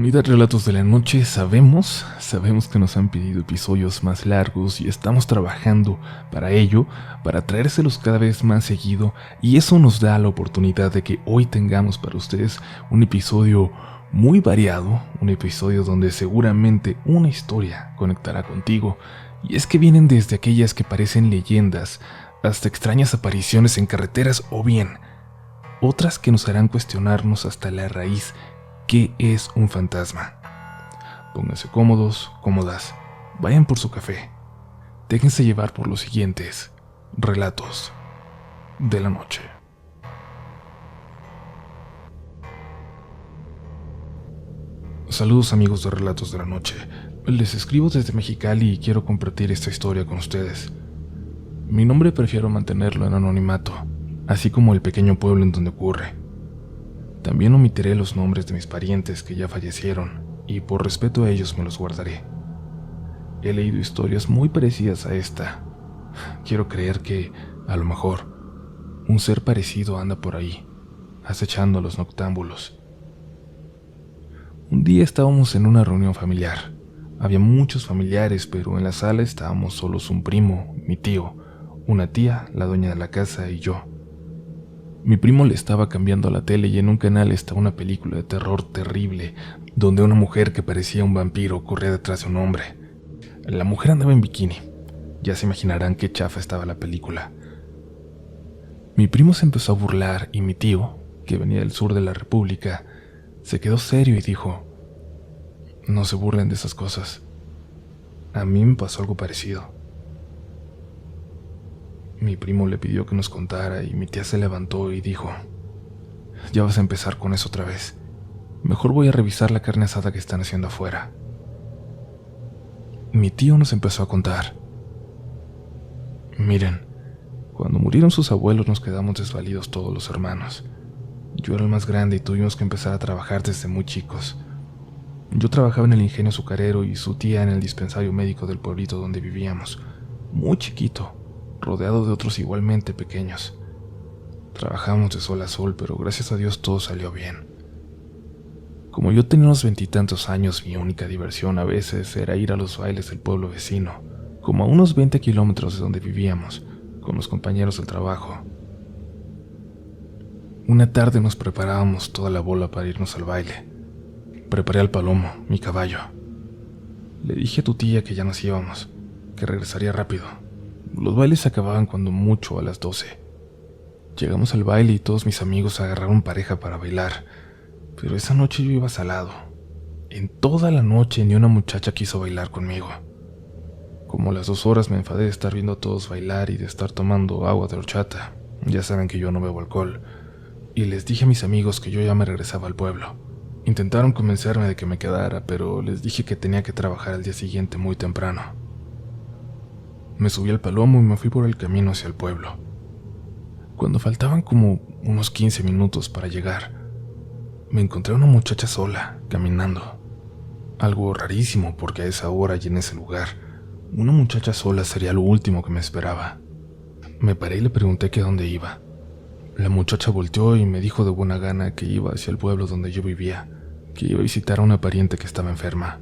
Comunidad Relatos de la Noche, sabemos que nos han pedido episodios más largos y estamos trabajando para ello, para traérselos cada vez más seguido, y eso nos da la oportunidad de que hoy tengamos para ustedes un episodio muy variado, un episodio donde seguramente una historia conectará contigo, y es que vienen desde aquellas que parecen leyendas hasta extrañas apariciones en carreteras o bien otras que nos harán cuestionarnos hasta la raíz. ¿Qué es un fantasma? Pónganse cómodos, cómodas, vayan por su café, déjense llevar por los siguientes relatos de la noche. Saludos amigos de Relatos de la Noche, les escribo desde Mexicali y quiero compartir esta historia con ustedes. Mi nombre prefiero mantenerlo en anonimato, así como el pequeño pueblo en donde ocurre. También omitiré los nombres de mis parientes que ya fallecieron, y por respeto a ellos me los guardaré. He leído historias muy parecidas a esta. Quiero creer que, a lo mejor, un ser parecido anda por ahí, acechando a los noctámbulos. Un día estábamos en una reunión familiar. Había muchos familiares, pero en la sala estábamos solos un primo, mi tío, una tía, la dueña de la casa y yo. Mi primo le estaba cambiando la tele y en un canal estaba una película de terror terrible, donde una mujer que parecía un vampiro corría detrás de un hombre. La mujer andaba en bikini. Ya se imaginarán qué chafa estaba la película. Mi primo se empezó a burlar y mi tío, que venía del sur de la República, se quedó serio y dijo: "No se burlen de esas cosas. A mí me pasó algo parecido". Mi primo le pidió que nos contara y mi tía se levantó y dijo: "Ya vas a empezar con eso otra vez. Mejor voy a revisar la carne asada que están haciendo afuera". Mi tío nos empezó a contar: "Miren, cuando murieron sus abuelos nos quedamos desvalidos todos los hermanos. Yo era el más grande y tuvimos que empezar a trabajar desde muy chicos. Yo trabajaba en el ingenio azucarero y su tía en el dispensario médico del pueblito donde vivíamos, muy chiquito, rodeado de otros igualmente pequeños. Trabajamos de sol a sol, pero gracias a Dios todo salió bien. Como yo tenía unos 20 y tantos años, mi única diversión a veces era ir a los bailes del pueblo vecino, como a unos 20 kilómetros de donde vivíamos, con los compañeros del trabajo. Una tarde nos preparábamos toda la bola para irnos al baile. Preparé al Palomo, mi caballo. Le dije a tu tía que ya nos íbamos, que regresaría rápido. Los bailes se acababan cuando mucho a las 12. Llegamos al baile y todos mis amigos agarraron pareja para bailar, pero esa noche yo iba salado. En toda la noche ni una muchacha quiso bailar conmigo. Como a las 2 horas me enfadé de estar viendo a todos bailar y de estar tomando agua de horchata. Ya saben que yo no bebo alcohol. Y les dije a mis amigos que yo ya me regresaba al pueblo. Intentaron convencerme de que me quedara, pero les dije que tenía que trabajar al día siguiente muy temprano. Me subí al Palomo y me fui por el camino hacia el pueblo. Cuando faltaban como unos 15 minutos para llegar, me encontré a una muchacha sola, caminando. Algo rarísimo porque a esa hora y en ese lugar, una muchacha sola sería lo último que me esperaba. Me paré y le pregunté que a dónde iba. La muchacha volteó y me dijo de buena gana que iba hacia el pueblo donde yo vivía, que iba a visitar a una pariente que estaba enferma.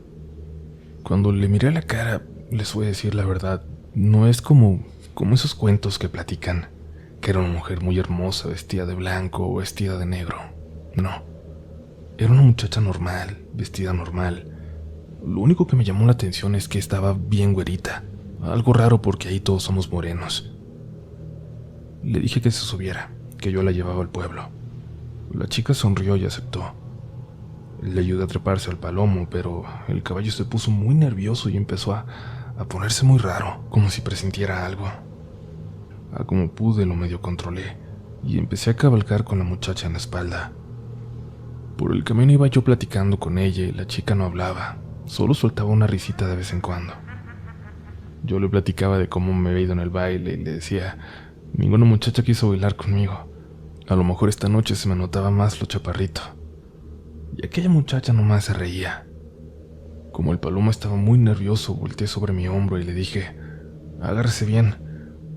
Cuando le miré a la cara, les voy a decir la verdad, no es como esos cuentos que platican, que era una mujer muy hermosa vestida de blanco o vestida de negro. No, era una muchacha normal, vestida normal. Lo único que me llamó la atención es que estaba bien güerita, algo raro porque ahí todos somos morenos. Le dije que se subiera, que yo la llevaba al pueblo. La chica sonrió y aceptó. Le ayudé a treparse al Palomo, pero el caballo se puso muy nervioso y empezó a ponerse muy raro, como si presintiera algo. Como pude lo medio controlé y empecé a cabalgar con la muchacha en la espalda. Por el camino iba yo platicando con ella y la chica no hablaba, solo soltaba una risita de vez en cuando. Yo le platicaba de cómo me había ido en el baile y le decía: "Ninguna muchacha quiso bailar conmigo. A lo mejor esta noche se me notaba más lo chaparrito". Y aquella muchacha nomás se reía. Como el Palomo estaba muy nervioso, volteé sobre mi hombro y le dije: "Agárrese bien,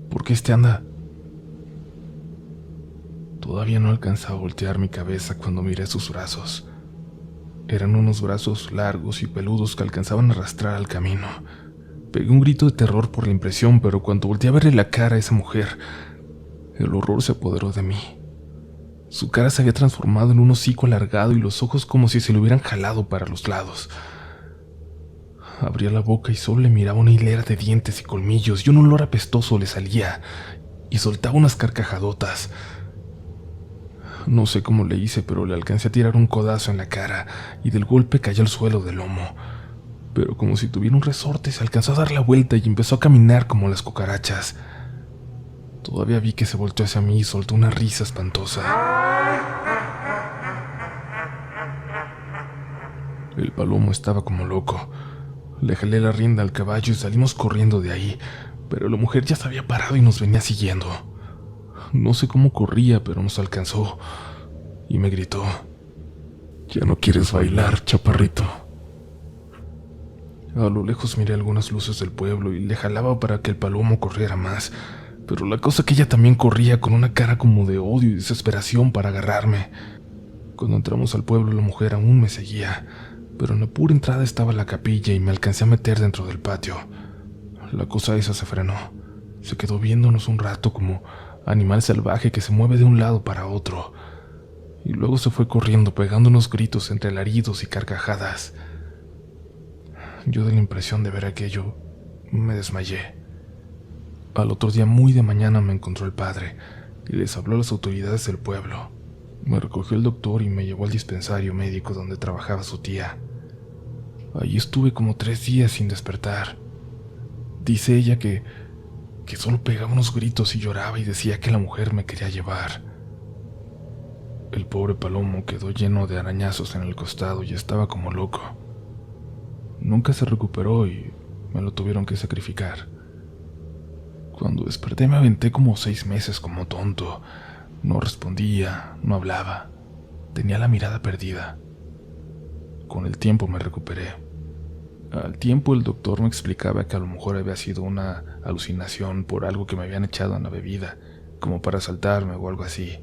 porque anda". Todavía no alcanzaba a voltear mi cabeza cuando miré sus brazos. Eran unos brazos largos y peludos que alcanzaban a arrastrar al camino. Pegué un grito de terror por la impresión, pero cuando volteé a verle la cara a esa mujer, el horror se apoderó de mí. Su cara se había transformado en un hocico alargado y los ojos como si se le hubieran jalado para los lados. Abría la boca y solo le miraba una hilera de dientes y colmillos, y un olor apestoso le salía, y soltaba unas carcajadotas. No sé cómo le hice, pero le alcancé a tirar un codazo en la cara, y del golpe cayó al suelo del lomo. Pero como si tuviera un resorte, se alcanzó a dar la vuelta y empezó a caminar como las cucarachas. Todavía vi que se volteó hacia mí y soltó una risa espantosa. El palomo estaba como loco. Le jalé la rienda al caballo y salimos corriendo de ahí, pero la mujer ya se había parado y nos venía siguiendo. No sé cómo corría, pero nos alcanzó y me gritó: «¿Ya no quieres bailar, chaparrito?». A lo lejos miré algunas luces del pueblo y le jalaba para que el palomo corriera más, pero la cosa que ella también corría con una cara como de odio y desesperación para agarrarme. Cuando entramos al pueblo, la mujer aún me seguía, pero en la pura entrada estaba la capilla y me alcancé a meter dentro del patio. La cosa esa se frenó. Se quedó viéndonos un rato como animal salvaje que se mueve de un lado para otro, y luego se fue corriendo pegando unos gritos entre alaridos y carcajadas. Yo, de la impresión de ver aquello, me desmayé. Al otro día, muy de mañana, me encontró el padre y les habló a las autoridades del pueblo. Me recogió el doctor y me llevó al dispensario médico donde trabajaba su tía. Allí estuve como 3 días sin despertar. Dice ella que solo pegaba unos gritos y lloraba y decía que la mujer me quería llevar. El pobre palomo quedó lleno de arañazos en el costado y estaba como loco. Nunca se recuperó y me lo tuvieron que sacrificar. Cuando desperté me aventé como 6 meses como tonto. No respondía, no hablaba. Tenía la mirada perdida. Con el tiempo me recuperé. Al tiempo el doctor me explicaba que a lo mejor había sido una alucinación por algo que me habían echado en la bebida, como para asaltarme o algo así.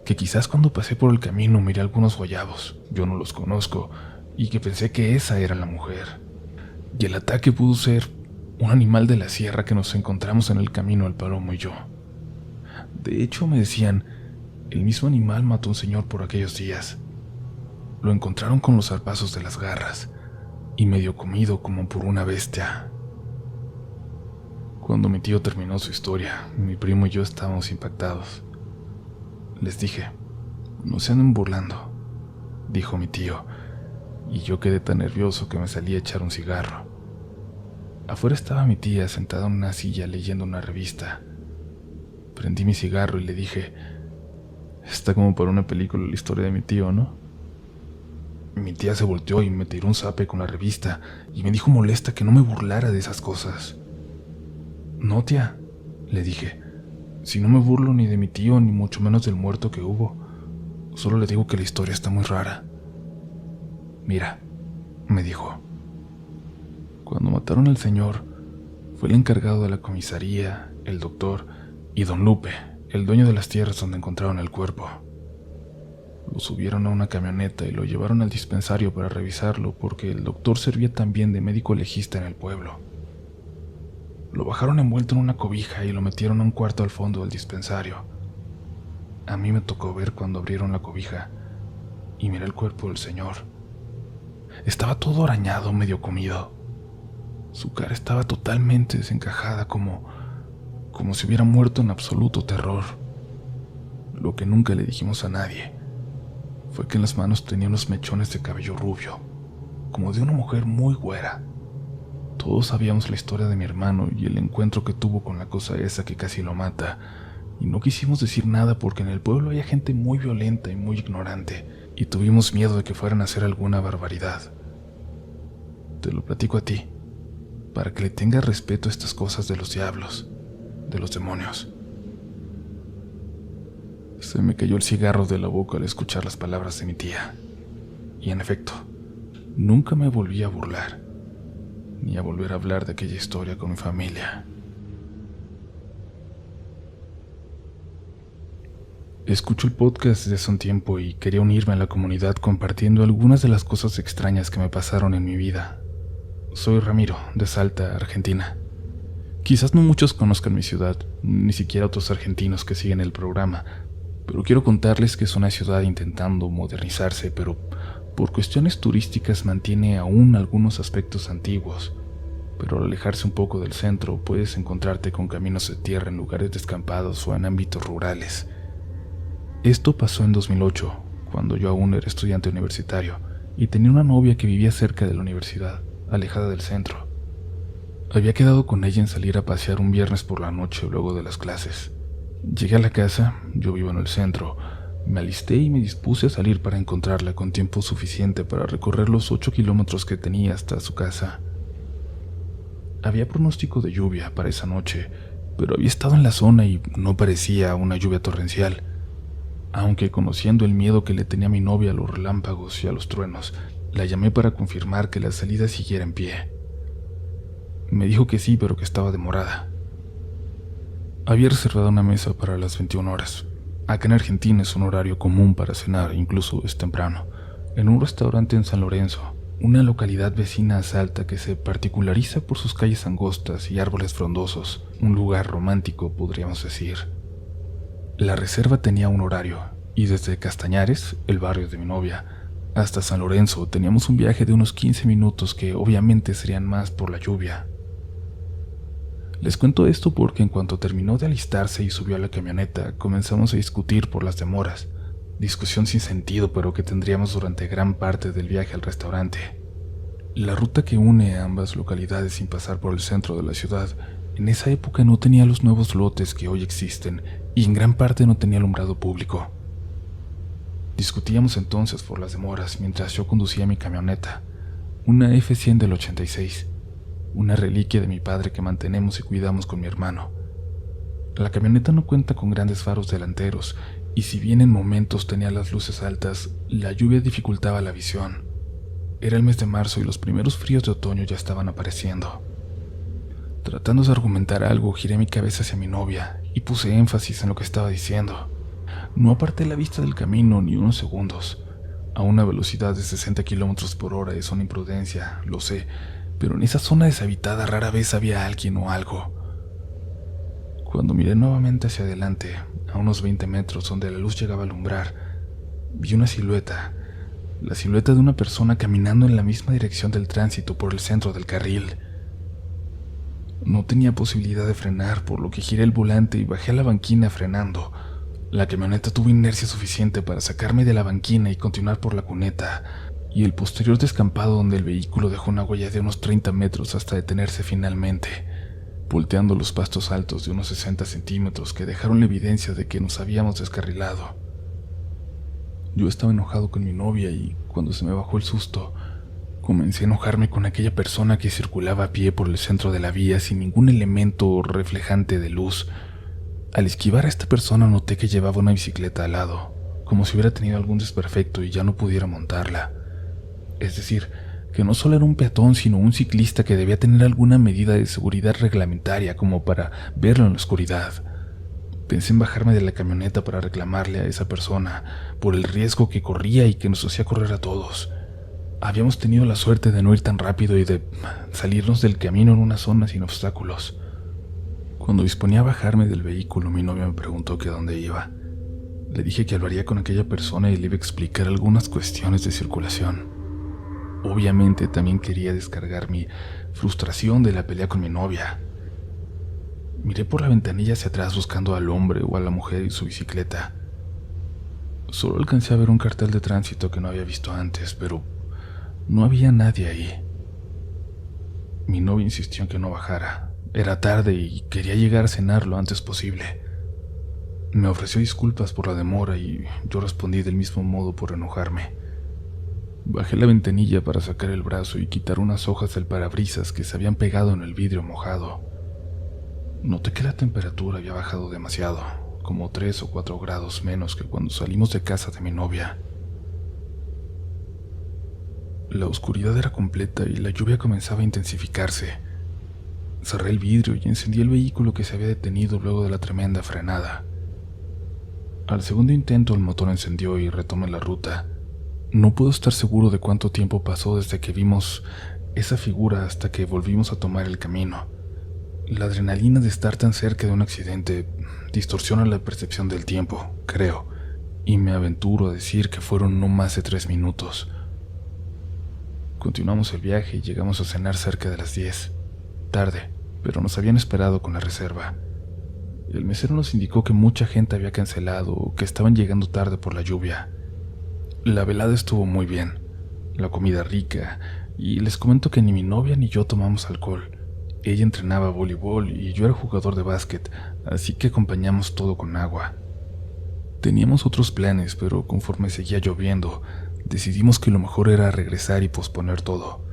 Que quizás cuando pasé por el camino miré algunos guayabos, yo no los conozco, y que pensé que esa era la mujer. Y el ataque pudo ser un animal de la sierra que nos encontramos en el camino, el palomo y yo. De hecho, me decían, el mismo animal mató a un señor por aquellos días. Lo encontraron con los zarpazos de las garras y medio comido como por una bestia. Cuando mi tío terminó su historia, mi primo y yo estábamos impactados. Les dije: «No se anden burlando», dijo mi tío, y yo quedé tan nervioso que me salí a echar un cigarro. Afuera estaba mi tía sentada en una silla leyendo una revista. Prendí mi cigarro y le dije: «Está como para una película la historia de mi tío, ¿no?». Mi tía se volteó y me tiró un zape con la revista y me dijo molesta que no me burlara de esas cosas. «No, tía», le dije, «si no me burlo ni de mi tío ni mucho menos del muerto que hubo. Solo le digo que la historia está muy rara». «Mira», me dijo, «cuando mataron al señor, fue el encargado de la comisaría, el doctor y don Lupe, el dueño de las tierras donde encontraron el cuerpo. Lo subieron a una camioneta y lo llevaron al dispensario para revisarlo porque el doctor servía también de médico legista en el pueblo. Lo bajaron envuelto en una cobija y lo metieron a un cuarto al fondo del dispensario. A mí me tocó ver cuando abrieron la cobija y miré el cuerpo del señor. Estaba todo arañado, medio comido. Su cara estaba totalmente desencajada, como si hubiera muerto en absoluto terror. Lo que nunca le dijimos a nadie fue que en las manos tenía unos mechones de cabello rubio, como de una mujer muy güera. Todos sabíamos la historia de mi hermano y el encuentro que tuvo con la cosa esa que casi lo mata, y no quisimos decir nada porque en el pueblo hay gente muy violenta y muy ignorante, y tuvimos miedo de que fueran a hacer alguna barbaridad. Te lo platico a ti, para que le tengas respeto a estas cosas de los diablos, de los demonios». Se me cayó el cigarro de la boca al escuchar las palabras de mi tía. Y en efecto, nunca me volví a burlar, ni a volver a hablar de aquella historia con mi familia. Escucho el podcast desde hace un tiempo y quería unirme a la comunidad compartiendo algunas de las cosas extrañas que me pasaron en mi vida. Soy Ramiro, de Salta, Argentina. Quizás no muchos conozcan mi ciudad, ni siquiera otros argentinos que siguen el programa, pero quiero contarles que es una ciudad intentando modernizarse, pero por cuestiones turísticas mantiene aún algunos aspectos antiguos. Pero al alejarse un poco del centro puedes encontrarte con caminos de tierra en lugares descampados o en ámbitos rurales. Esto pasó en 2008, cuando yo aún era estudiante universitario y tenía una novia que vivía cerca de la universidad, alejada del centro. Había quedado con ella en salir a pasear un viernes por la noche luego de las clases. Llegué a la casa, yo vivo en el centro, me alisté y me dispuse a salir para encontrarla con tiempo suficiente para recorrer los 8 kilómetros que tenía hasta su casa. Había pronóstico de lluvia para esa noche, pero había estado en la zona y no parecía una lluvia torrencial. Aunque conociendo el miedo que le tenía a mi novia a los relámpagos y a los truenos, la llamé para confirmar que la salida siguiera en pie. Me dijo que sí, pero que estaba demorada. Había reservado una mesa para las 21 horas. Acá en Argentina es un horario común para cenar, incluso es temprano, en un restaurante en San Lorenzo, una localidad vecina a Salta que se particulariza por sus calles angostas y árboles frondosos, un lugar romántico, podríamos decir. La reserva tenía un horario, y desde Castañares, el barrio de mi novia, hasta San Lorenzo teníamos un viaje de unos 15 minutos que obviamente serían más por la lluvia. Les cuento esto porque en cuanto terminó de alistarse y subió a la camioneta, comenzamos a discutir por las demoras, discusión sin sentido pero que tendríamos durante gran parte del viaje al restaurante. La ruta que une a ambas localidades sin pasar por el centro de la ciudad, en esa época no tenía los nuevos lotes que hoy existen y en gran parte no tenía alumbrado público. Discutíamos entonces por las demoras mientras yo conducía mi camioneta, una F100 del 86, una reliquia de mi padre que mantenemos y cuidamos con mi hermano. La camioneta no cuenta con grandes faros delanteros y si bien en momentos tenía las luces altas, la lluvia dificultaba la visión. Era el mes de marzo y los primeros fríos de otoño ya estaban apareciendo. Tratando de argumentar algo, giré mi cabeza hacia mi novia y puse énfasis en lo que estaba diciendo. No aparté la vista del camino ni unos segundos. A una velocidad de 60 kilómetros por hora es una imprudencia, lo sé, pero en esa zona deshabitada rara vez había alguien o algo. Cuando miré nuevamente hacia adelante, a unos 20 metros donde la luz llegaba a alumbrar, vi una silueta, la silueta de una persona caminando en la misma dirección del tránsito por el centro del carril. No tenía posibilidad de frenar, por lo que giré el volante y bajé a la banquina frenando. La camioneta tuvo inercia suficiente para sacarme de la banquina y continuar por la cuneta, y el posterior descampado donde el vehículo dejó una huella de unos 30 metros hasta detenerse finalmente, volteando los pastos altos de unos 60 centímetros que dejaron la evidencia de que nos habíamos descarrilado. Yo estaba enojado con mi novia y, cuando se me bajó el susto, comencé a enojarme con aquella persona que circulaba a pie por el centro de la vía sin ningún elemento reflejante de luz. Al esquivar a esta persona noté que llevaba una bicicleta al lado, como si hubiera tenido algún desperfecto y ya no pudiera montarla. Es decir, que no solo era un peatón, sino un ciclista que debía tener alguna medida de seguridad reglamentaria como para verlo en la oscuridad. Pensé en bajarme de la camioneta para reclamarle a esa persona por el riesgo que corría y que nos hacía correr a todos. Habíamos tenido la suerte de no ir tan rápido y de salirnos del camino en una zona sin obstáculos. Cuando disponía a bajarme del vehículo, mi novia me preguntó que a dónde iba. Le dije que hablaría con aquella persona y le iba a explicar algunas cuestiones de circulación. Obviamente también quería descargar mi frustración de la pelea con mi novia. Miré por la ventanilla hacia atrás buscando al hombre o a la mujer y su bicicleta. Solo alcancé a ver un cartel de tránsito que no había visto antes, pero no había nadie ahí. Mi novia insistió en que no bajara. Era tarde y quería llegar a cenar lo antes posible. Me ofreció disculpas por la demora y yo respondí del mismo modo por enojarme. Bajé la ventanilla para sacar el brazo y quitar unas hojas del parabrisas que se habían pegado en el vidrio mojado. Noté que la temperatura había bajado demasiado, como 3 o 4 grados menos que cuando salimos de casa de mi novia. La oscuridad era completa y la lluvia comenzaba a intensificarse. Cerré el vidrio y encendí el vehículo que se había detenido luego de la tremenda frenada. Al segundo intento el motor encendió y retomé la ruta. No puedo estar seguro de cuánto tiempo pasó desde que vimos esa figura hasta que volvimos a tomar el camino. La adrenalina de estar tan cerca de un accidente distorsiona la percepción del tiempo, creo, y me aventuro a decir que fueron no más de 3 minutos. Continuamos el viaje y llegamos a cenar cerca de las 10. Tarde, pero nos habían esperado con la reserva. El mesero nos indicó que mucha gente había cancelado o que estaban llegando tarde por la lluvia. La velada estuvo muy bien, la comida rica, y les comento que ni mi novia ni yo tomamos alcohol. Ella entrenaba voleibol y yo era jugador de básquet, así que acompañamos todo con agua. Teníamos otros planes, pero conforme seguía lloviendo, decidimos que lo mejor era regresar y posponer todo.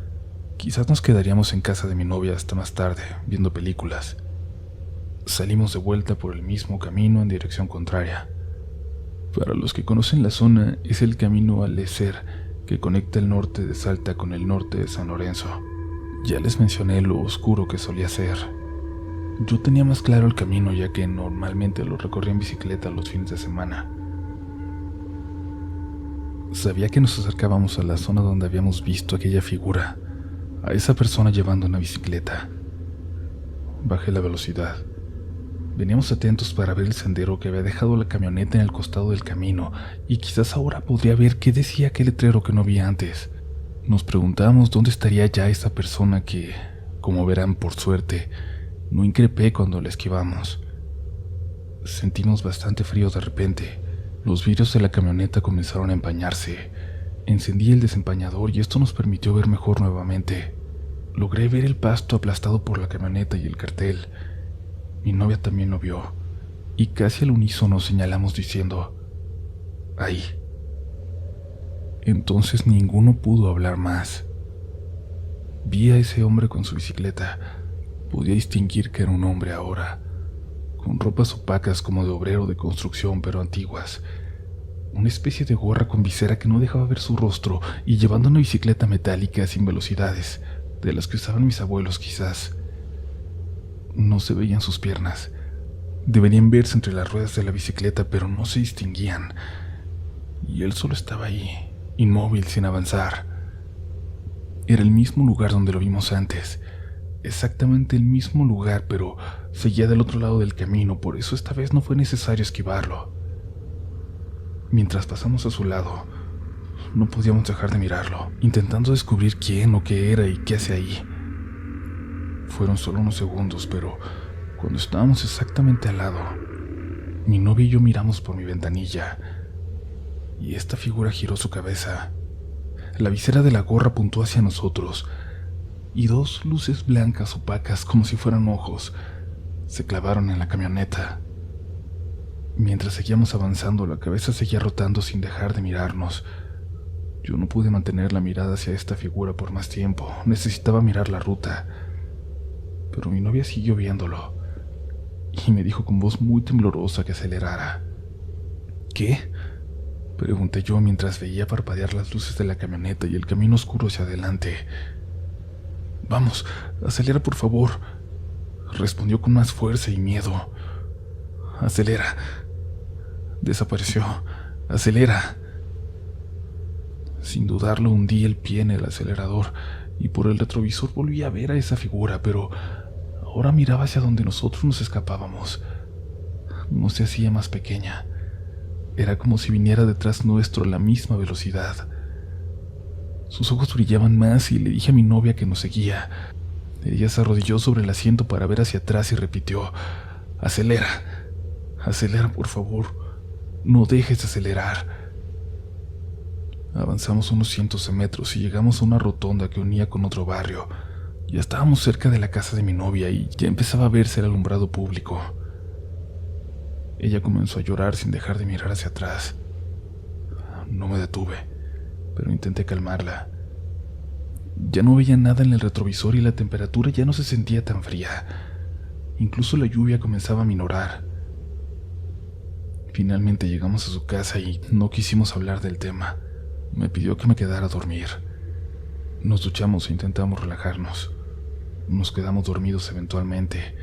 Quizás nos quedaríamos en casa de mi novia hasta más tarde, viendo películas. Salimos de vuelta por el mismo camino en dirección contraria. Para los que conocen la zona, es el camino al Lecer, que conecta el norte de Salta con el norte de San Lorenzo. Ya les mencioné lo oscuro que solía ser. Yo tenía más claro el camino, ya que normalmente lo recorría en bicicleta los fines de semana. Sabía que nos acercábamos a la zona donde habíamos visto aquella figura, a esa persona llevando una bicicleta. Bajé la velocidad. Veníamos atentos para ver el sendero que había dejado la camioneta en el costado del camino, y quizás ahora podría ver qué decía aquel letrero que no vi antes. Nos preguntábamos dónde estaría ya esa persona que, como verán, por suerte, no increpé cuando la esquivamos. Sentimos bastante frío de repente. Los vidrios de la camioneta comenzaron a empañarse. Encendí el desempañador y esto nos permitió ver mejor nuevamente. Logré ver el pasto aplastado por la camioneta y el cartel. Mi novia también lo vio, y casi al unísono señalamos diciendo: «Ahí». Entonces ninguno pudo hablar más. Vi a ese hombre con su bicicleta. Podía distinguir que era un hombre ahora, con ropas opacas como de obrero de construcción pero antiguas, una especie de gorra con visera que no dejaba ver su rostro, y llevando una bicicleta metálica sin velocidades, de las que usaban mis abuelos quizás. No se veían sus piernas. Deberían verse entre las ruedas de la bicicleta, pero no se distinguían. Y él solo estaba ahí, inmóvil, sin avanzar. Era el mismo lugar donde lo vimos antes. Exactamente el mismo lugar, pero seguía del otro lado del camino, por eso esta vez no fue necesario esquivarlo. Mientras pasamos a su lado, no podíamos dejar de mirarlo, intentando descubrir quién o qué era y qué hacía ahí. Fueron solo unos segundos, pero cuando estábamos exactamente al lado, mi novia y yo miramos por mi ventanilla, y esta figura giró su cabeza. La visera de la gorra apuntó hacia nosotros, y dos luces blancas opacas, como si fueran ojos, se clavaron en la camioneta. Mientras seguíamos avanzando, la cabeza seguía rotando sin dejar de mirarnos. Yo no pude mantener la mirada hacia esta figura por más tiempo. Necesitaba mirar la ruta. Pero mi novia siguió viéndolo, y me dijo con voz muy temblorosa que acelerara. ¿Qué?, pregunté yo mientras veía parpadear las luces de la camioneta y el camino oscuro hacia adelante. «Vamos, acelera por favor», respondió con más fuerza y miedo. «Acelera». Desapareció. «Acelera». Sin dudarlo, hundí el pie en el acelerador y por el retrovisor volví a ver a esa figura, pero ahora miraba hacia donde nosotros nos escapábamos. No se hacía más pequeña. Era como si viniera detrás nuestro a la misma velocidad. Sus ojos brillaban más y le dije a mi novia que nos seguía. Ella se arrodilló sobre el asiento para ver hacia atrás y repitió: «Acelera, acelera por favor, no dejes de acelerar». Avanzamos unos cientos de metros y llegamos a una rotonda que unía con otro barrio. Ya estábamos cerca de la casa de mi novia y ya empezaba a verse el alumbrado público. Ella comenzó a llorar sin dejar de mirar hacia atrás. No me detuve, pero intenté calmarla. Ya no veía nada en el retrovisor y la temperatura ya no se sentía tan fría. Incluso la lluvia comenzaba a minorar. Finalmente llegamos a su casa y no quisimos hablar del tema. Me pidió que me quedara a dormir. Nos duchamos e intentamos relajarnos. Nos quedamos dormidos eventualmente.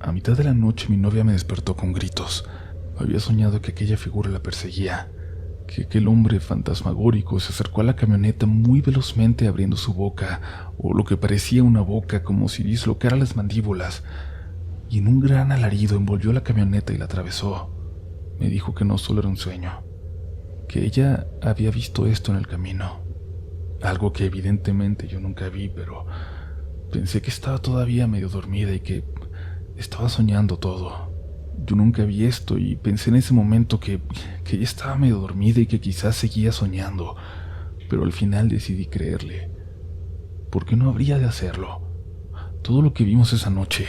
A mitad de la noche mi novia me despertó con gritos. Había soñado que aquella figura la perseguía, que aquel hombre fantasmagórico se acercó a la camioneta muy velozmente abriendo su boca, o lo que parecía una boca, como si dislocara las mandíbulas, y en un gran alarido envolvió la camioneta y la atravesó. Me dijo que no solo era un sueño, que ella había visto esto en el camino, algo que evidentemente yo nunca vi, pero pensé que estaba todavía medio dormida y que estaba soñando todo. Yo nunca vi esto y pensé en ese momento que ella estaba medio dormida y que quizás seguía soñando, pero al final decidí creerle. ¿Por qué no habría de hacerlo? Todo lo que vimos esa noche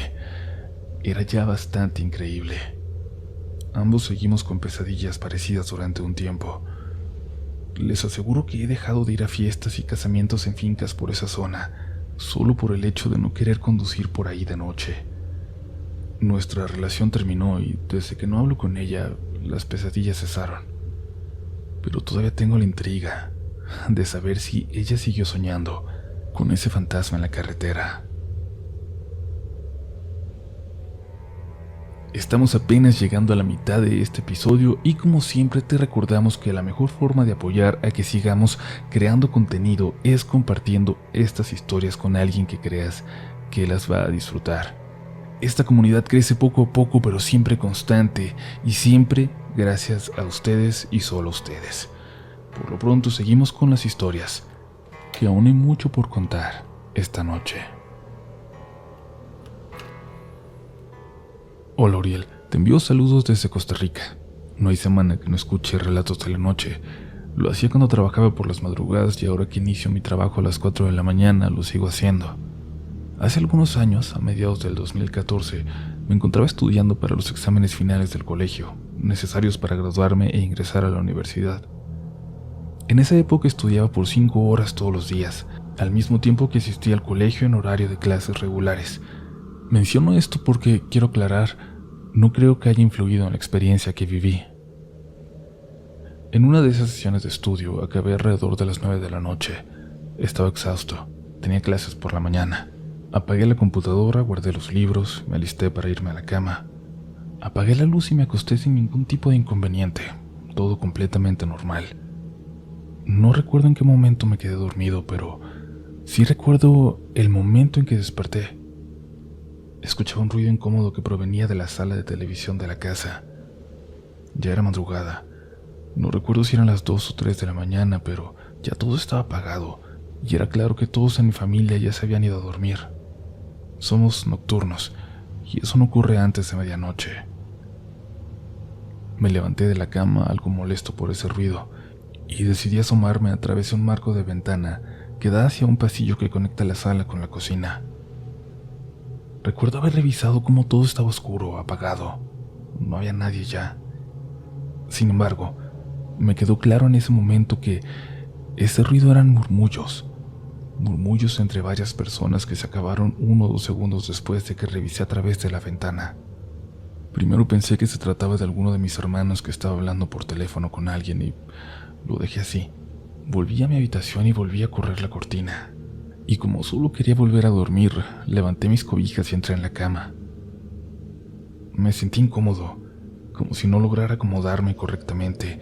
era ya bastante increíble. Ambos seguimos con pesadillas parecidas durante un tiempo. Les aseguro que he dejado de ir a fiestas y casamientos en fincas por esa zona, solo por el hecho de no querer conducir por ahí de noche. Nuestra relación terminó y desde que no hablo con ella, las pesadillas cesaron. Pero todavía tengo la intriga de saber si ella siguió soñando con ese fantasma en la carretera. Estamos apenas llegando a la mitad de este episodio y como siempre te recordamos que la mejor forma de apoyar a que sigamos creando contenido es compartiendo estas historias con alguien que creas que las va a disfrutar. Esta comunidad crece poco a poco, pero siempre constante y siempre gracias a ustedes y solo a ustedes. Por lo pronto seguimos con las historias, que aún hay mucho por contar esta noche. Hola Uriel, te envío saludos desde Costa Rica. No hay semana que no escuche relatos de la noche. Lo hacía cuando trabajaba por las madrugadas y ahora que inicio mi trabajo a las 4 de la mañana lo sigo haciendo. Hace algunos años, a mediados del 2014, me encontraba estudiando para los exámenes finales del colegio, necesarios para graduarme e ingresar a la universidad. En esa época estudiaba por 5 horas todos los días, al mismo tiempo que asistía al colegio en horario de clases regulares. Menciono esto porque, quiero aclarar, no creo que haya influido en la experiencia que viví. En una de esas sesiones de estudio acabé alrededor de las 9 de la noche. Estaba exhausto, tenía clases por la mañana. Apagué la computadora, guardé los libros, me alisté para irme a la cama. Apagué la luz y me acosté sin ningún tipo de inconveniente, todo completamente normal. No recuerdo en qué momento me quedé dormido, pero sí recuerdo el momento en que desperté. Escuchaba un ruido incómodo que provenía de la sala de televisión de la casa. Ya era madrugada. No recuerdo si eran las 2 o 3 de la mañana, pero ya todo estaba apagado y era claro que todos en mi familia ya se habían ido a dormir. Somos nocturnos y eso no ocurre antes de medianoche. Me levanté de la cama algo molesto por ese ruido y decidí asomarme a través de un marco de ventana que da hacia un pasillo que conecta la sala con la cocina. Recuerdo haber revisado cómo todo estaba oscuro, apagado. No había nadie ya. Sin embargo, me quedó claro en ese momento que ese ruido eran murmullos entre varias personas que se acabaron 1 o 2 segundos después de que revisé a través de la ventana. Primero pensé que se trataba de alguno de mis hermanos que estaba hablando por teléfono con alguien y lo dejé así. Volví a mi habitación y volví a correr la cortina. Y como solo quería volver a dormir, levanté mis cobijas y entré en la cama. Me sentí incómodo, como si no lograra acomodarme correctamente,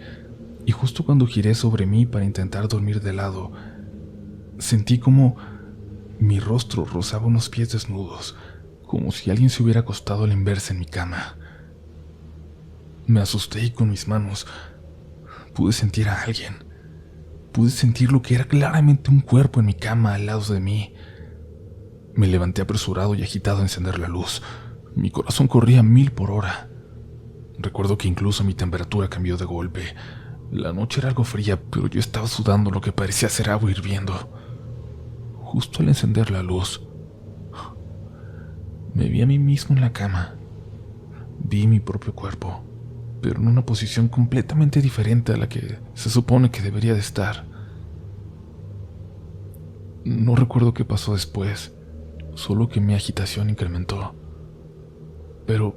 y justo cuando giré sobre mí para intentar dormir de lado, sentí como mi rostro rozaba unos pies desnudos, como si alguien se hubiera acostado al inversa en mi cama. Me asusté y con mis manos pude sentir a alguien. Pude sentir lo que era claramente un cuerpo en mi cama al lado de mí. Me levanté apresurado y agitado a encender la luz. Mi corazón corría a 1000 por hora. Recuerdo que incluso mi temperatura cambió de golpe. La noche era algo fría, pero yo estaba sudando lo que parecía ser agua hirviendo. Justo al encender la luz, me vi a mí mismo en la cama. Vi mi propio cuerpo, pero en una posición completamente diferente a la que se supone que debería de estar. No recuerdo qué pasó después, solo que mi agitación incrementó. Pero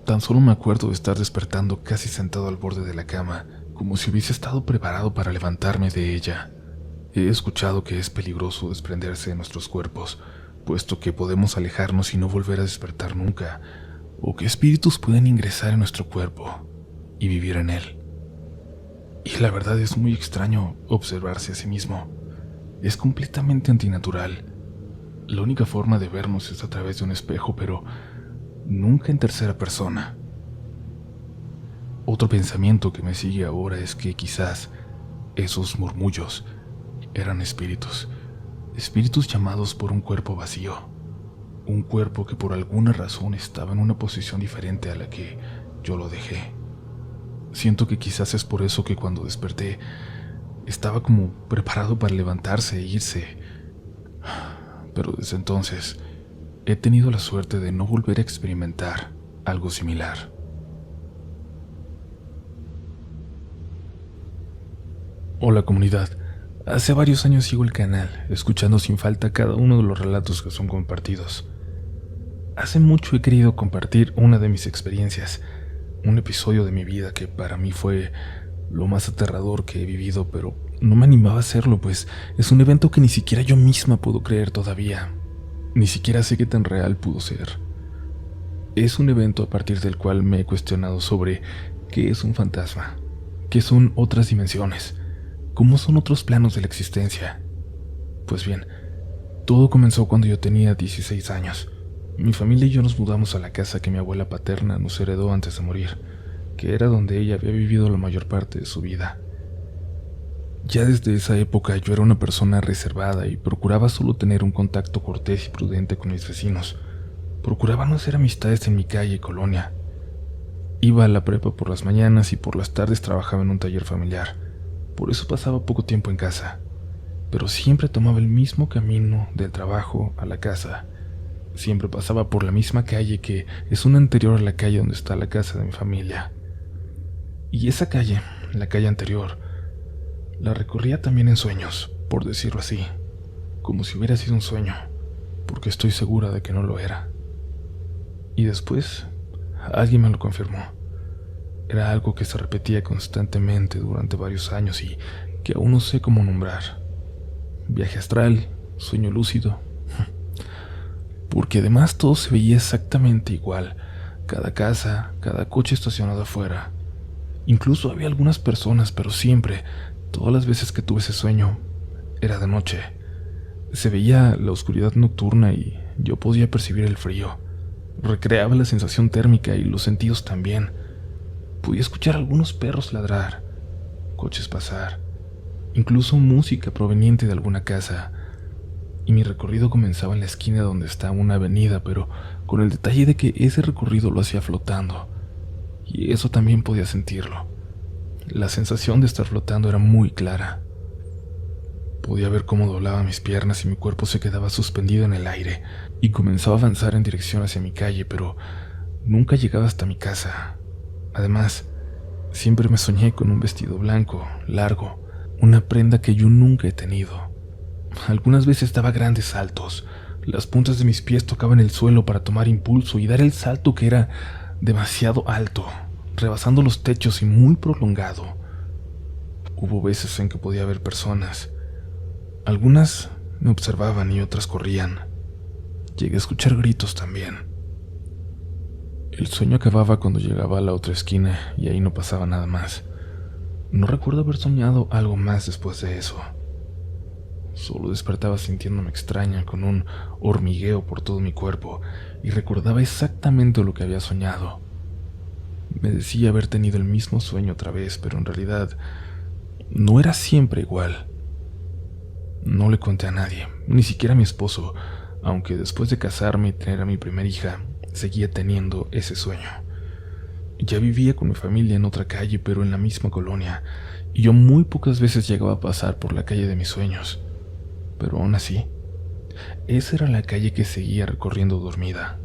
tan solo me acuerdo de estar despertando casi sentado al borde de la cama, como si hubiese estado preparado para levantarme de ella. He escuchado que es peligroso desprenderse de nuestros cuerpos, puesto que podemos alejarnos y no volver a despertar nunca, o que espíritus pueden ingresar en nuestro cuerpo, y vivir en él. Y la verdad es muy extraño observarse a sí mismo. Es completamente antinatural. La única forma de vernos es a través de un espejo, pero nunca en tercera persona. Otro pensamiento que me sigue ahora es que quizás esos murmullos eran espíritus llamados por un cuerpo vacío, un cuerpo que por alguna razón estaba en una posición diferente a la que yo lo dejé. Siento que quizás es por eso que cuando desperté estaba como preparado para levantarse e irse, pero desde entonces he tenido la suerte de no volver a experimentar algo similar. Hola comunidad, hace varios años sigo el canal, escuchando sin falta cada uno de los relatos que son compartidos. Hace mucho he querido compartir una de mis experiencias, un episodio de mi vida que para mí fue lo más aterrador que he vivido, pero no me animaba a hacerlo, pues es un evento que ni siquiera yo misma puedo creer todavía. Ni siquiera sé qué tan real pudo ser. Es un evento a partir del cual me he cuestionado sobre qué es un fantasma, qué son otras dimensiones, cómo son otros planos de la existencia. Pues bien, todo comenzó cuando yo tenía 16 años. Mi familia y yo nos mudamos a la casa que mi abuela paterna nos heredó antes de morir, que era donde ella había vivido la mayor parte de su vida. Ya desde esa época yo era una persona reservada y procuraba solo tener un contacto cortés y prudente con mis vecinos. Procuraba no hacer amistades en mi calle y colonia. Iba a la prepa por las mañanas y por las tardes trabajaba en un taller familiar. Por eso pasaba poco tiempo en casa, pero siempre tomaba el mismo camino del trabajo a la casa. Siempre pasaba por la misma calle que es una anterior a la calle donde está la casa de mi familia. Y esa calle, la calle anterior, la recorría también en sueños, por decirlo así, como si hubiera sido un sueño, porque estoy segura de que no lo era. Y después, alguien me lo confirmó. Era algo que se repetía constantemente durante varios años y que aún no sé cómo nombrar. Viaje astral, sueño lúcido. Porque además todo se veía exactamente igual, cada casa, cada coche estacionado afuera. Incluso había algunas personas, pero siempre, todas las veces que tuve ese sueño, era de noche. Se veía la oscuridad nocturna y yo podía percibir el frío. Recreaba la sensación térmica y los sentidos también. Podía escuchar a algunos perros ladrar, coches pasar, incluso música proveniente de alguna casa. Y mi recorrido comenzaba en la esquina donde está una avenida, pero con el detalle de que ese recorrido lo hacía flotando. Y eso también podía sentirlo. La sensación de estar flotando era muy clara. Podía ver cómo doblaba mis piernas y mi cuerpo se quedaba suspendido en el aire, y comenzaba a avanzar en dirección hacia mi calle, pero nunca llegaba hasta mi casa. Además, siempre me soñé con un vestido blanco, largo, una prenda que yo nunca he tenido. Algunas veces daba grandes saltos. Las puntas de mis pies tocaban el suelo para tomar impulso y dar el salto que era demasiado alto, rebasando los techos y muy prolongado. Hubo veces en que podía ver personas. Algunas me observaban y otras corrían. Llegué a escuchar gritos también. El sueño acababa cuando llegaba a la otra esquina y ahí no pasaba nada más. No recuerdo haber soñado algo más después de eso. Solo despertaba sintiéndome extraña, con un hormigueo por todo mi cuerpo, y recordaba exactamente lo que había soñado. Me decía haber tenido el mismo sueño otra vez, pero en realidad no era siempre igual. No le conté a nadie, ni siquiera a mi esposo, aunque después de casarme y tener a mi primera hija, seguía teniendo ese sueño. Ya vivía con mi familia en otra calle, pero en la misma colonia, y yo muy pocas veces llegaba a pasar por la calle de mis sueños. Pero aún así, esa era la calle que seguía recorriendo dormida.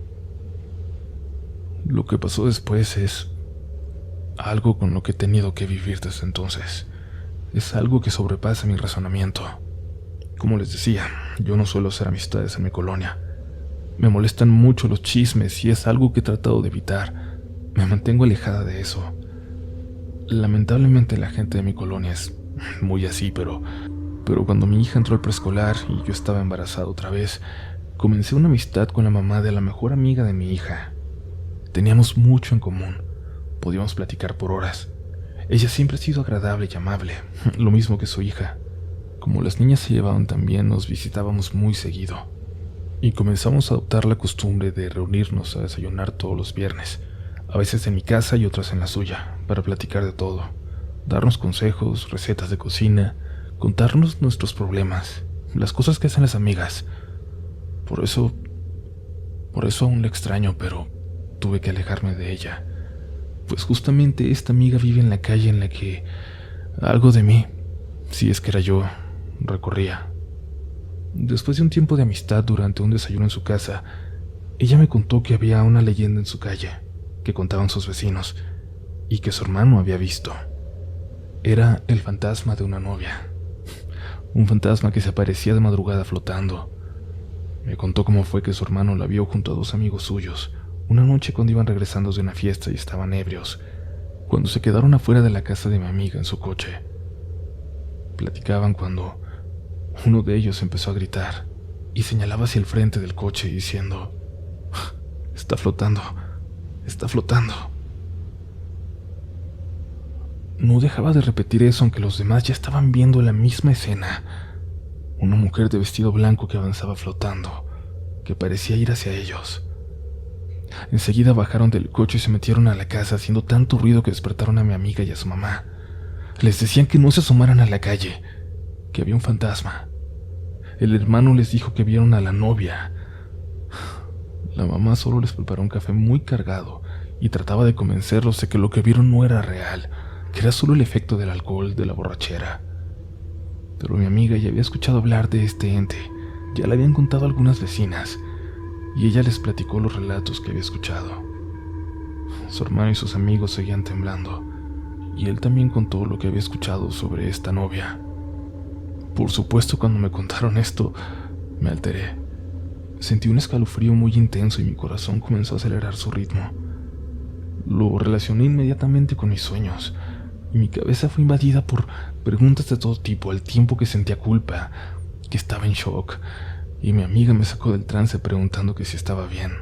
Lo que pasó después es algo con lo que he tenido que vivir desde entonces. Es algo que sobrepasa mi razonamiento. Como les decía, yo no suelo hacer amistades en mi colonia. Me molestan mucho los chismes y es algo que he tratado de evitar. Me mantengo alejada de eso. Lamentablemente la gente de mi colonia es muy así, pero cuando mi hija entró al preescolar y yo estaba embarazada otra vez, comencé una amistad con la mamá de la mejor amiga de mi hija. Teníamos mucho en común, Podíamos platicar por horas. Ella siempre ha sido agradable y amable, lo mismo que su hija. Como las niñas se llevaban tan bien, nos visitábamos muy seguido. Y comenzamos a adoptar la costumbre de reunirnos a desayunar todos los viernes, a veces en mi casa y otras en la suya, para platicar de todo, darnos consejos, recetas de cocina, contarnos nuestros problemas, las cosas que hacen las amigas. Por eso aún la extraño, pero tuve que alejarme de ella, pues justamente esta amiga vive en la calle en la que algo de mí, si es que era yo, recorría. Después de un tiempo de amistad durante un desayuno en su casa, ella me contó que había una leyenda en su calle, que contaban sus vecinos, y que su hermano había visto. Era el fantasma de una novia, un fantasma que se aparecía de madrugada flotando. Me contó cómo fue que su hermano la vio junto a dos amigos suyos, una noche cuando iban regresando de una fiesta y estaban ebrios, cuando se quedaron afuera de la casa de mi amiga en su coche. Platicaban cuando uno de ellos empezó a gritar y señalaba hacia el frente del coche diciendo: "Está flotando, está flotando". No dejaba de repetir eso aunque los demás ya estaban viendo la misma escena. Una mujer de vestido blanco que avanzaba flotando, que parecía ir hacia ellos. Enseguida bajaron del coche y se metieron a la casa haciendo tanto ruido que despertaron a mi amiga y a su mamá. Les decían que no se asomaran a la calle, que había un fantasma. El hermano les dijo que vieron a la novia. La mamá solo les preparó un café muy cargado y trataba de convencerlos de que lo que vieron no era real, que era solo el efecto del alcohol, de la borrachera. Pero mi amiga ya había escuchado hablar de este ente, ya le habían contado a algunas vecinas, y ella les platicó los relatos que había escuchado. Su hermano y sus amigos seguían temblando, y él también contó lo que había escuchado sobre esta novia. Por supuesto, cuando me contaron esto, me alteré. Sentí un escalofrío muy intenso y mi corazón comenzó a acelerar su ritmo. Lo relacioné inmediatamente con mis sueños, y mi cabeza fue invadida por preguntas de todo tipo, al tiempo que sentía culpa, que estaba en shock, y mi amiga me sacó del trance preguntando que si estaba bien,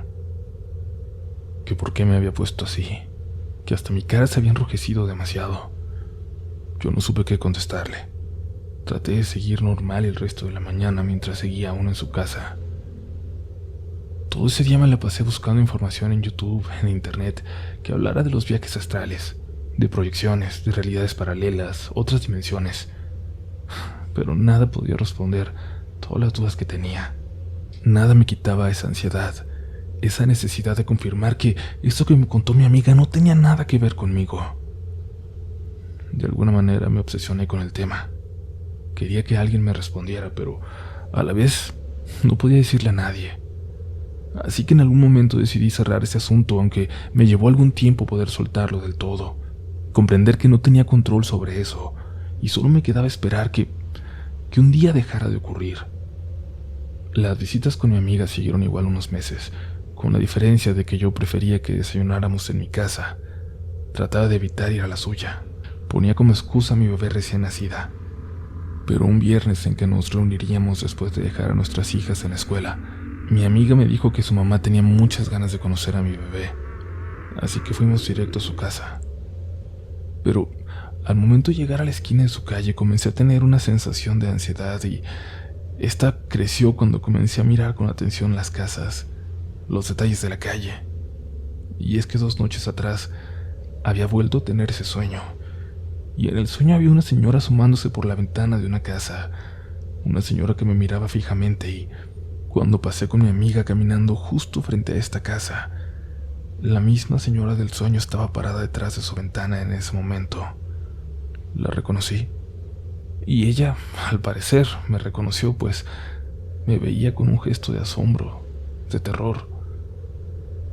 que por qué me había puesto así, que hasta mi cara se había enrojecido demasiado. Yo no supe qué contestarle. Traté de seguir normal el resto de la mañana mientras seguía aún en su casa. Todo ese día me la pasé buscando información en YouTube, en Internet, que hablara de los viajes astrales, de proyecciones, de realidades paralelas, otras dimensiones. Pero nada podía responder todas las dudas que tenía. Nada me quitaba esa ansiedad, esa necesidad de confirmar que esto que me contó mi amiga no tenía nada que ver conmigo. De alguna manera me obsesioné con el tema. Quería que alguien me respondiera, pero a la vez no podía decirle a nadie. Así que en algún momento decidí cerrar ese asunto, aunque me llevó algún tiempo poder soltarlo del todo, comprender que no tenía control sobre eso, y solo me quedaba esperar que un día dejara de ocurrir. Las visitas con mi amiga siguieron igual unos meses, con la diferencia de que yo prefería que desayunáramos en mi casa. Trataba de evitar ir a la suya. Ponía como excusa a mi bebé recién nacida. Pero un viernes en que nos reuniríamos después de dejar a nuestras hijas en la escuela, mi amiga me dijo que su mamá tenía muchas ganas de conocer a mi bebé, así que fuimos directo a su casa. Pero al momento de llegar a la esquina de su calle comencé a tener una sensación de ansiedad y esta creció cuando comencé a mirar con atención las casas, los detalles de la calle. Y es que 2 noches atrás había vuelto a tener ese sueño, y en el sueño había una señora asomándose por la ventana de una casa, una señora que me miraba fijamente, y cuando pasé con mi amiga caminando justo frente a esta casa, la misma señora del sueño estaba parada detrás de su ventana en ese momento. La reconocí, y ella, al parecer, me reconoció, pues me veía con un gesto de asombro, de terror.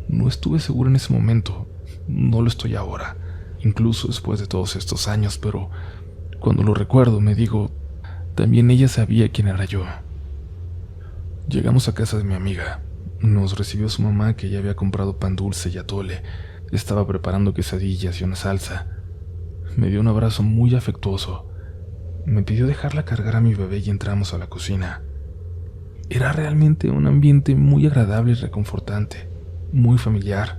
No estuve seguro en ese momento, no lo estoy ahora, incluso después de todos estos años, pero cuando lo recuerdo me digo, también ella sabía quién era yo. Llegamos a casa de mi amiga. Nos recibió su mamá, que ya había comprado pan dulce y atole. Estaba preparando quesadillas y una salsa. Me dio un abrazo muy afectuoso. Me pidió dejarla cargar a mi bebé y entramos a la cocina. Era realmente un ambiente muy agradable y reconfortante, muy familiar.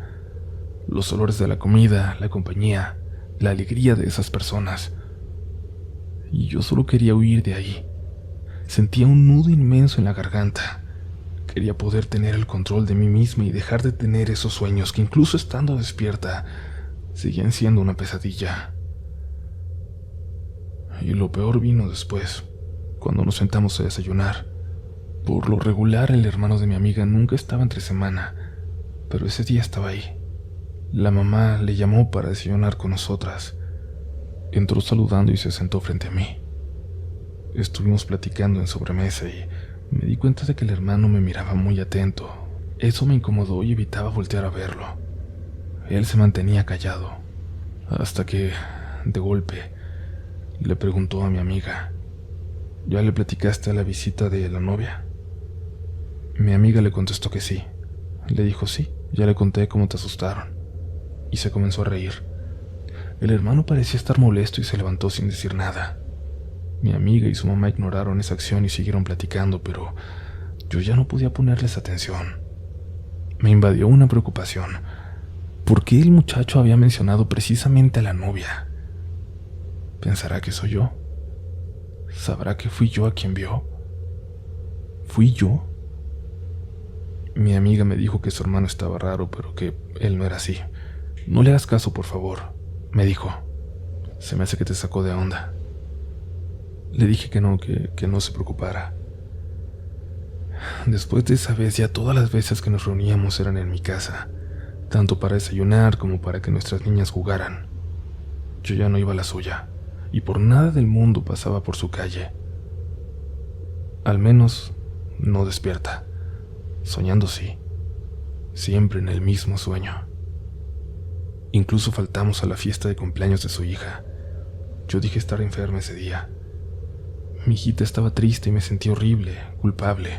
los olores de la comida, la compañía, la alegría de esas personas. Y yo solo quería huir de ahí. Sentía un nudo inmenso en la garganta. Quería poder tener el control de mí misma y dejar de tener esos sueños que, incluso estando despierta, seguían siendo una pesadilla. Y lo peor vino después, cuando nos sentamos a desayunar. Por lo regular, el hermano de mi amiga nunca estaba entre semana, pero ese día estaba ahí. La mamá le llamó para desayunar con nosotras. Entró saludando y se sentó frente a mí. Estuvimos platicando en sobremesa y me di cuenta de que el hermano me miraba muy atento. Eso me incomodó y evitaba voltear a verlo. Él se mantenía callado, hasta que, de golpe, le preguntó a mi amiga: ¿ya le platicaste a la visita de la novia? Mi amiga le contestó que sí. Le dijo: sí, ya le conté cómo te asustaron. Y se comenzó a reír. El hermano parecía estar molesto y se levantó sin decir nada. Mi amiga y su mamá ignoraron esa acción y siguieron platicando, pero yo ya no podía ponerles atención. Me invadió una preocupación. ¿Por qué el muchacho había mencionado precisamente a la novia? ¿Pensará que soy yo? ¿Sabrá que fui yo a quien vio? ¿Fui yo? Mi amiga me dijo que su hermano estaba raro, pero que él no era así. No le hagas caso, por favor, me dijo. Se me hace que te sacó de onda. Le dije que no se preocupara. Después de esa vez, ya todas las veces que nos reuníamos eran en mi casa, tanto para desayunar como para que nuestras niñas jugaran. Yo ya no iba a la suya, y por nada del mundo pasaba por su calle. Al menos no despierta. Soñando sí, siempre en el mismo sueño. Incluso faltamos a la fiesta de cumpleaños de su hija. Yo dije estar enferma ese día. Mi hijita estaba triste y me sentí horrible, culpable,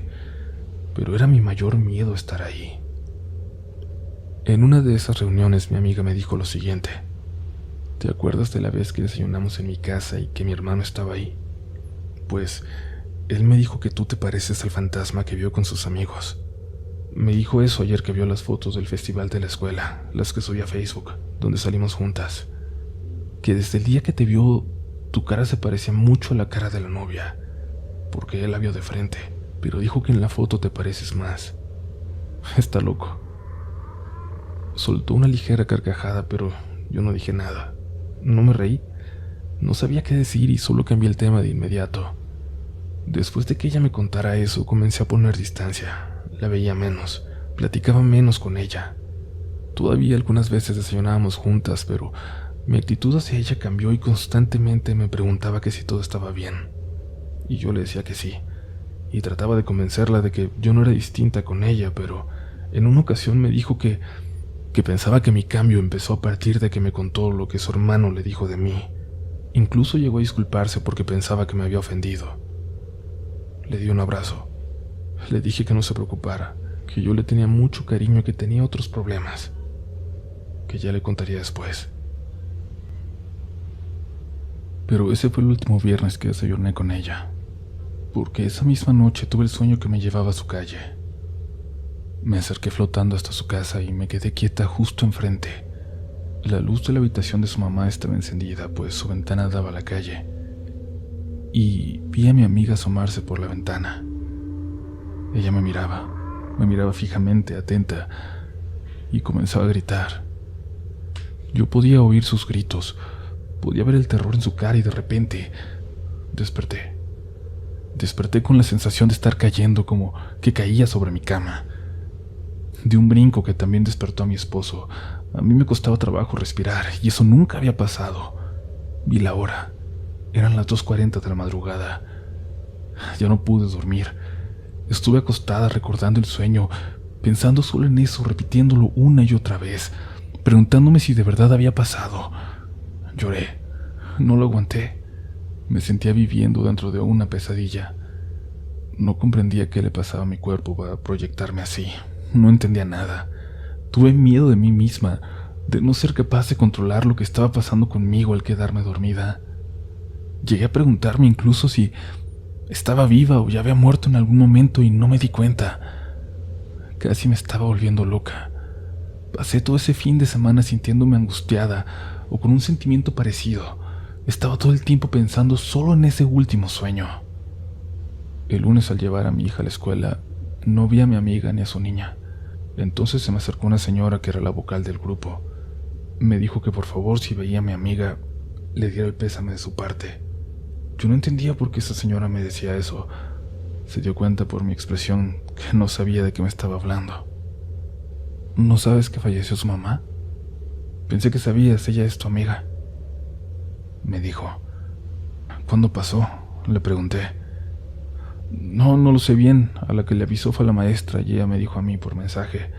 pero era mi mayor miedo estar ahí. En una de esas reuniones mi amiga me dijo lo siguiente: ¿te acuerdas de la vez que desayunamos en mi casa y que mi hermano estaba ahí? Pues él me dijo que tú te pareces al fantasma que vio con sus amigos. Me dijo eso ayer que vio las fotos del festival de la escuela, las que subí a Facebook, donde salimos juntas. Que desde el día que te vio, tu cara se parecía mucho a la cara de la novia, porque él la vio de frente, pero dijo que en la foto te pareces más. Está loco. Soltó una ligera carcajada, pero yo no dije nada. No me reí. No sabía qué decir y solo cambié el tema de inmediato. Después de que ella me contara eso, comencé a poner distancia. La veía menos, platicaba menos con ella. Todavía algunas veces desayunábamos juntas, pero mi actitud hacia ella cambió y constantemente me preguntaba que si todo estaba bien. Y yo le decía que sí, y trataba de convencerla de que yo no era distinta con ella, pero en una ocasión me dijo que pensaba que mi cambio empezó a partir de que me contó lo que su hermano le dijo de mí. Incluso llegó a disculparse porque pensaba que me había ofendido. Le di un abrazo. Le dije que no se preocupara, que yo le tenía mucho cariño y que tenía otros problemas, que ya le contaría después. Pero ese fue el último viernes que desayuné con ella, porque esa misma noche tuve el sueño que me llevaba a su calle. Me acerqué flotando hasta su casa y me quedé quieta justo enfrente. La luz de la habitación de su mamá estaba encendida, pues su ventana daba a la calle, y vi a mi amiga asomarse por la ventana. Ella me miraba fijamente, atenta, y comenzaba a gritar. Yo podía oír sus gritos, podía ver el terror en su cara y de repente desperté. Desperté con la sensación de estar cayendo, como que caía sobre mi cama. De un brinco que también despertó a mi esposo. A mí me costaba trabajo respirar y eso nunca había pasado. Vi la hora. Eran las 2:40 de la madrugada. Ya no pude dormir. Estuve acostada recordando el sueño, pensando solo en eso, repitiéndolo una y otra vez, preguntándome si de verdad había pasado. Lloré. No lo aguanté. Me sentía viviendo dentro de una pesadilla. No comprendía qué le pasaba a mi cuerpo para proyectarme así. No entendía nada. Tuve miedo de mí misma, de no ser capaz de controlar lo que estaba pasando conmigo al quedarme dormida. Llegué a preguntarme incluso si estaba viva o ya había muerto en algún momento y no me di cuenta. Casi me estaba volviendo loca. Pasé todo ese fin de semana sintiéndome angustiada o con un sentimiento parecido. Estaba todo el tiempo pensando solo en ese último sueño. El lunes, al llevar a mi hija a la escuela, no vi a mi amiga ni a su niña. Entonces se me acercó una señora que era la vocal del grupo. Me dijo que por favor, si veía a mi amiga, le diera el pésame de su parte. Yo no entendía por qué esa señora me decía eso. Se dio cuenta por mi expresión que no sabía de qué me estaba hablando. ¿No sabes que falleció su mamá? Pensé que sabías, ella es tu amiga. Me dijo. ¿Cuándo pasó?, le pregunté. No lo sé bien. A la que le avisó fue la maestra y ella me dijo a mí por mensaje.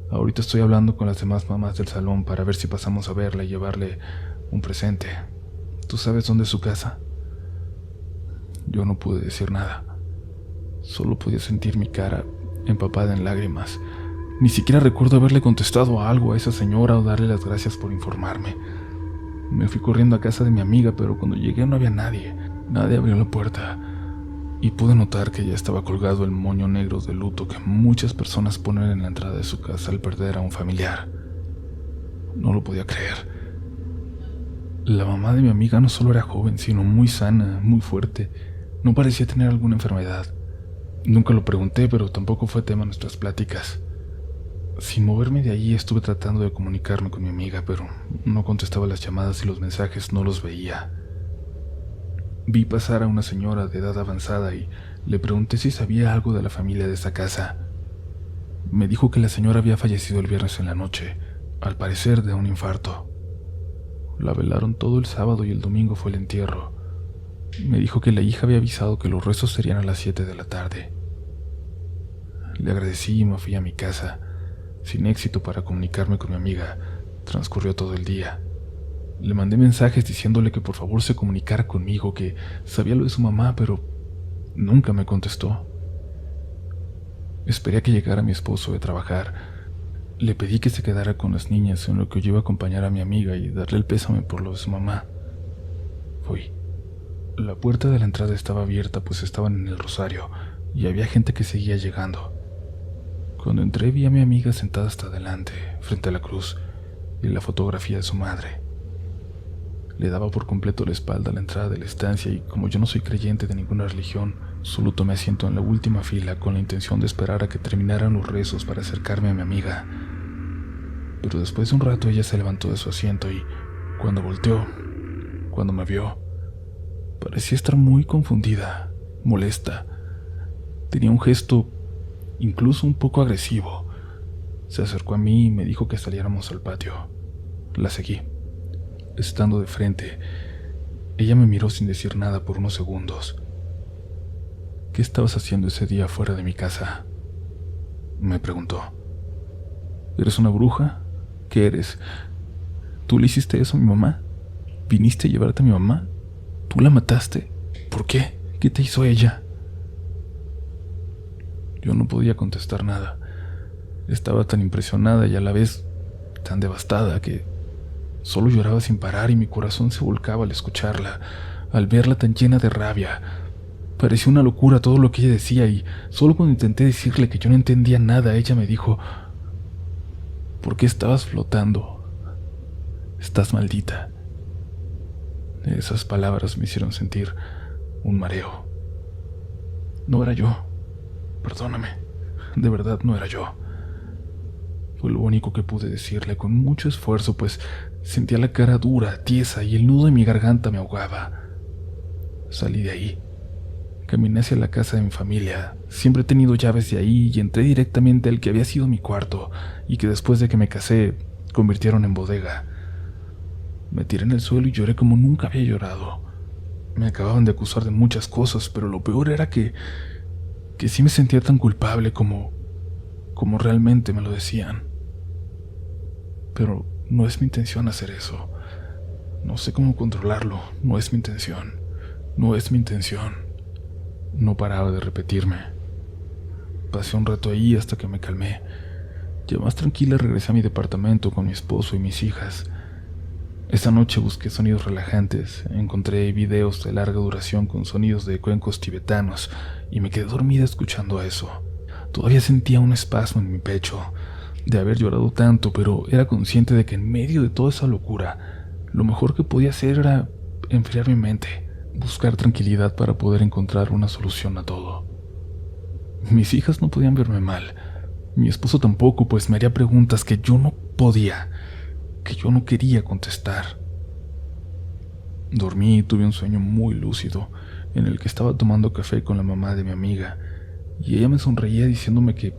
Ahorita estoy hablando con las demás mamás del salón para ver si pasamos a verla y llevarle un presente. ¿Tú sabes dónde es su casa? Yo no pude decir nada. Solo podía sentir mi cara empapada en lágrimas. Ni siquiera recuerdo haberle contestado algo a esa señora o darle las gracias por informarme. Me fui corriendo a casa de mi amiga, pero cuando llegué no había nadie. Nadie abrió la puerta y pude notar que ya estaba colgado el moño negro de luto que muchas personas ponen en la entrada de su casa al perder a un familiar. No lo podía creer. La mamá de mi amiga no solo era joven, sino muy sana, muy fuerte. No parecía tener alguna enfermedad. Nunca lo pregunté, pero tampoco fue tema de nuestras pláticas. Sin moverme de allí estuve tratando de comunicarme con mi amiga, pero no contestaba las llamadas y los mensajes no los veía. Vi pasar a una señora de edad avanzada y le pregunté si sabía algo de la familia de esa casa. Me dijo que la señora había fallecido el viernes en la noche, al parecer de un infarto. La velaron todo el sábado y el domingo fue el entierro. Me dijo que la hija había avisado que los restos serían a las 7 de la tarde. Le agradecí y me fui a mi casa. Sin éxito para comunicarme con mi amiga, transcurrió todo el día. Le mandé mensajes diciéndole que por favor se comunicara conmigo, que sabía lo de su mamá, pero nunca me contestó. Esperé a que llegara mi esposo de trabajar. Le pedí que se quedara con las niñas en lo que yo iba a acompañar a mi amiga y darle el pésame por lo de su mamá. Fui. La puerta de la entrada estaba abierta, pues estaban en el rosario y había gente que seguía llegando. Cuando entré vi a mi amiga sentada hasta adelante, frente a la cruz y la fotografía de su madre. Le daba por completo la espalda a la entrada de la estancia y como yo no soy creyente de ninguna religión, solo tomé asiento en la última fila con la intención de esperar a que terminaran los rezos para acercarme a mi amiga. Pero después de un rato ella se levantó de su asiento y, cuando volteó, cuando me vio, parecía estar muy confundida, molesta. Tenía un gesto incluso un poco agresivo. Se acercó a mí y me dijo que saliéramos al patio. La seguí. Estando de frente, ella me miró sin decir nada por unos segundos. ¿Qué estabas haciendo ese día fuera de mi casa?, me preguntó. ¿Eres una bruja? ¿Qué eres? ¿Tú le hiciste eso a mi mamá? ¿Viniste a llevarte a mi mamá? ¿Tú la mataste? ¿Por qué? ¿Qué te hizo ella? Yo no podía contestar nada. Estaba tan impresionada y a la vez tan devastada que solo lloraba sin parar y mi corazón se volcaba al escucharla, al verla tan llena de rabia. Parecía una locura todo lo que ella decía y solo cuando intenté decirle que yo no entendía nada, ella me dijo: ¿por qué estabas flotando? Estás maldita. Esas palabras me hicieron sentir un mareo. No era yo. Perdóname. De verdad no era yo. Fue lo único que pude decirle con mucho esfuerzo, pues sentía la cara dura, tiesa y el nudo en mi garganta me ahogaba. Salí de ahí. Caminé hacia la casa de mi familia. Siempre he tenido llaves de ahí y entré directamente al que había sido mi cuarto y que después de que me casé convirtieron en bodega. Me tiré en el suelo y lloré como nunca había llorado. Me acababan de acusar de muchas cosas, pero lo peor era que sí me sentía tan culpable como realmente me lo decían. Pero no es mi intención hacer eso. No sé cómo controlarlo. No es mi intención. No es mi intención. No paraba de repetirme. Pasé un rato ahí hasta que me calmé. Ya más tranquila regresé a mi departamento con mi esposo y mis hijas. Esa noche busqué sonidos relajantes, encontré videos de larga duración con sonidos de cuencos tibetanos y me quedé dormida escuchando eso. Todavía sentía un espasmo en mi pecho. de haber llorado tanto, pero era consciente de que en medio de toda esa locura, lo mejor que podía hacer era enfriar mi mente, buscar tranquilidad para poder encontrar una solución a todo. Mis hijas no podían verme mal, mi esposo tampoco, pues me haría preguntas que yo no podía, que yo no quería contestar. Dormí y tuve un sueño muy lúcido, en el que estaba tomando café con la mamá de mi amiga, y ella me sonreía diciéndome que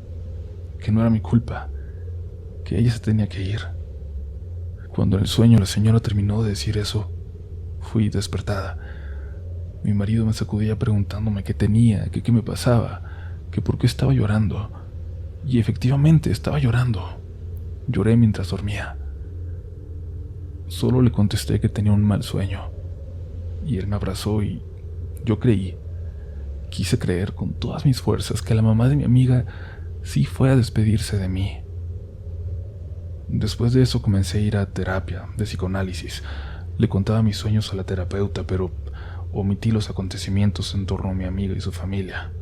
no era mi culpa, que ella se tenía que ir. Cuando en el sueño la señora terminó de decir eso, fui despertada. Mi marido me sacudía preguntándome qué tenía, que qué me pasaba, que por qué estaba llorando. Y efectivamente estaba llorando. Lloré mientras dormía. Solo le contesté que tenía un mal sueño. Y él me abrazó y yo creí. Quise creer con todas mis fuerzas que la mamá de mi amiga sí fue a despedirse de mí. Después de eso comencé a ir a terapia de psicoanálisis. Le contaba mis sueños a la terapeuta, pero omití los acontecimientos en torno a mi amiga y su familia.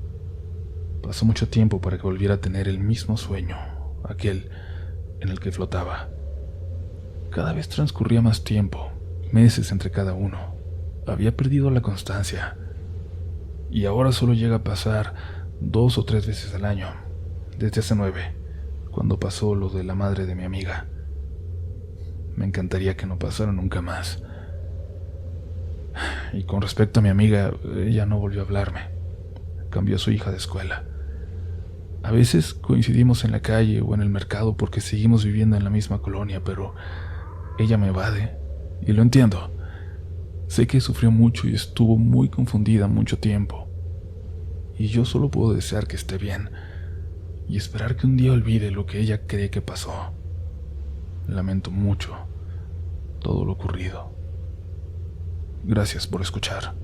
Pasó mucho tiempo para que volviera a tener el mismo sueño, aquel en el que flotaba. Cada vez transcurría más tiempo, meses entre cada uno. Había perdido la constancia. Y ahora solo llega a pasar 2 o 3 veces al año, desde hace 9, cuando pasó lo de la madre de mi amiga. Me encantaría que no pasara nunca más. Y con respecto a mi amiga, ella no volvió a hablarme. Cambió a su hija de escuela. A veces coincidimos en la calle o en el mercado porque seguimos viviendo en la misma colonia, pero ella me evade, y lo entiendo. Sé que sufrió mucho y estuvo muy confundida mucho tiempo. Y yo solo puedo desear que esté bien y esperar que un día olvide lo que ella cree que pasó. Lamento mucho todo lo ocurrido. Gracias por escuchar.